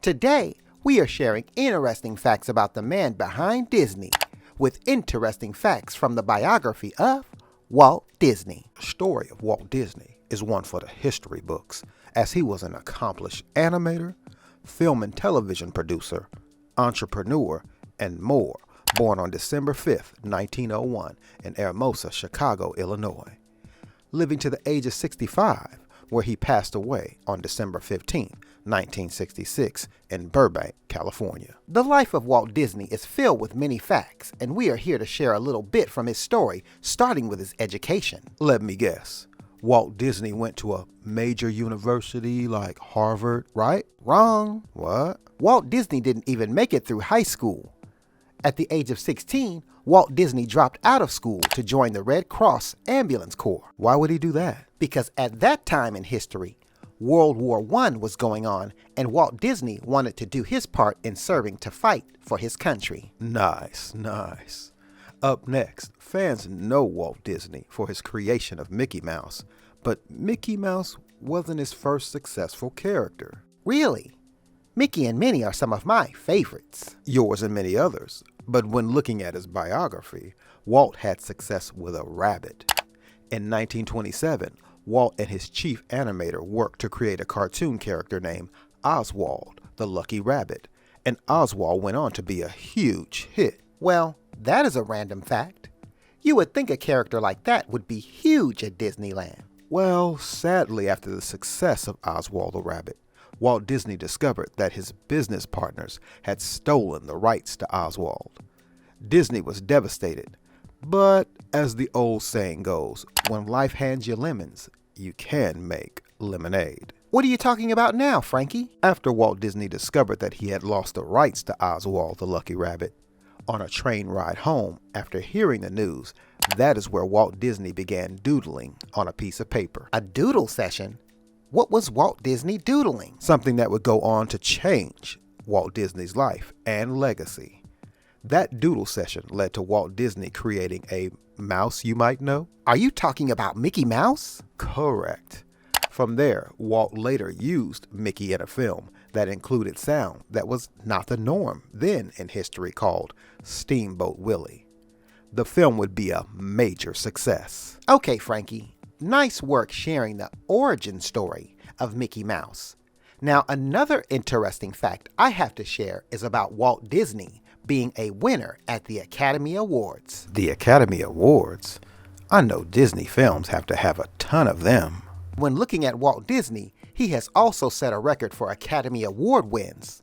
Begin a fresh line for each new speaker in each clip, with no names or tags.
Today, we are sharing interesting facts about the man behind Disney, with interesting facts from the biography of Walt Disney.
The story of Walt Disney is one for the history books, as he was an accomplished animator, film and television producer, entrepreneur, and more, born on December 5th, 1901 in Hermosa, Chicago, Illinois, living to the age of 65, where he passed away on December 15th, 1966 in Burbank, California.
The life of Walt Disney is filled with many facts, and we are here to share a little bit from his story, starting with his education.
Let me guess. Walt Disney went to a major university like Harvard, right?
Wrong.
What?
Walt Disney didn't even make it through high school. At the age of 16, Walt Disney dropped out of school to join the Red Cross Ambulance Corps.
Why would he do that?
Because at that time in history, World War I was going on, and Walt Disney wanted to do his part in serving to fight for his country.
Nice, nice. Up next, fans know Walt Disney for his creation of Mickey Mouse, but Mickey Mouse wasn't his first successful character.
Really? Mickey and Minnie are some of my favorites.
Yours and many others. But when looking at his biography, Walt had success with a rabbit. In 1927, Walt and his chief animator worked to create a cartoon character named Oswald, the Lucky Rabbit, and Oswald went on to be a huge hit.
Well, that is a random fact. You would think a character like that would be huge at Disneyland.
Well, sadly, after the success of Oswald the Rabbit, Walt Disney discovered that his business partners had stolen the rights to Oswald. Disney was devastated, but as the old saying goes, when life hands you lemons, you can make lemonade.
What are you talking about now, Frankie?
After Walt Disney discovered that he had lost the rights to Oswald the Lucky Rabbit, on a train ride home after hearing the news, that is where Walt Disney began doodling on a piece of paper.
A doodle session? What was Walt Disney doodling?
Something that would go on to change Walt Disney's life and legacy. That doodle session led to Walt Disney creating a mouse you might know.
Are you talking about Mickey Mouse?
Correct. From there, Walt later used Mickey in a film that included sound that was not the norm then in history, called Steamboat Willie. The film would be a major success.
Okay, Frankie. Nice work sharing the origin story of Mickey Mouse. Now, another interesting fact I have to share is about Walt Disney being a winner at the Academy Awards.
The Academy Awards? I know Disney films have to have a ton of them.
When looking at Walt Disney, he has also set a record for Academy Award wins.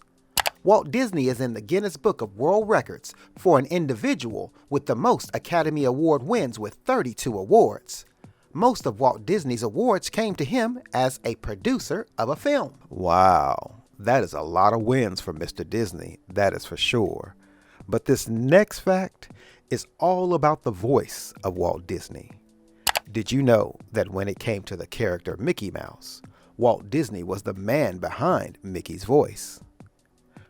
Walt Disney is in the Guinness Book of World Records for an individual with the most Academy Award wins with 32 awards. Most of Walt Disney's awards came to him as a producer of a film.
Wow, that is a lot of wins for Mr. Disney, that is for sure. But this next fact is all about the voice of Walt Disney. Did you know that when it came to the character Mickey Mouse, Walt Disney was the man behind Mickey's voice?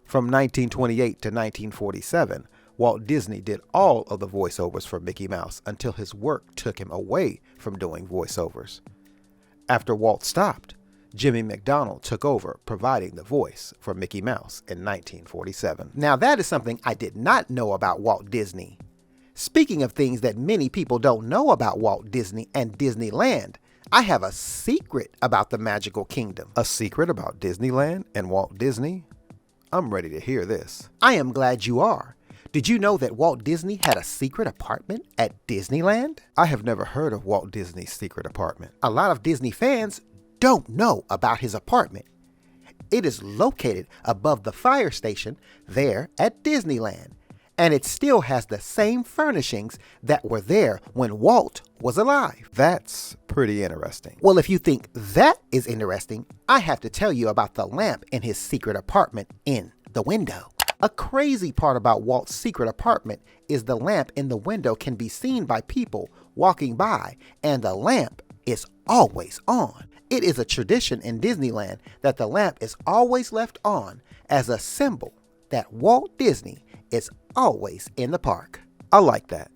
From 1928 to 1947, Walt Disney did all of the voiceovers for Mickey Mouse until his work took him away from doing voiceovers. After Walt stopped, Jimmy McDonald took over providing the voice for Mickey Mouse in 1947.
Now that is something I did not know about Walt Disney. Speaking of things that many people don't know about Walt Disney and Disneyland, I have a secret about the Magical Kingdom.
A secret about Disneyland and Walt Disney? I'm ready to hear this.
I am glad you are. Did you know that Walt Disney had a secret apartment at Disneyland?
I have never heard of Walt Disney's secret apartment.
A lot of Disney fans don't know about his apartment. It is located above the fire station there at Disneyland, and it still has the same furnishings that were there when Walt was alive.
That's pretty interesting.
Well, if you think that is interesting, I have to tell you about the lamp in his secret apartment in the window. A crazy part about Walt's secret apartment is the lamp in the window can be seen by people walking by, and the lamp is always on. It is a tradition in Disneyland that the lamp is always left on as a symbol that Walt Disney is always in the park.
I like that.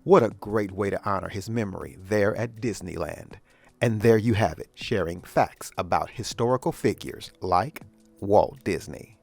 What a great way to honor his memory there at Disneyland. And there you have it, sharing facts about historical figures like Walt Disney.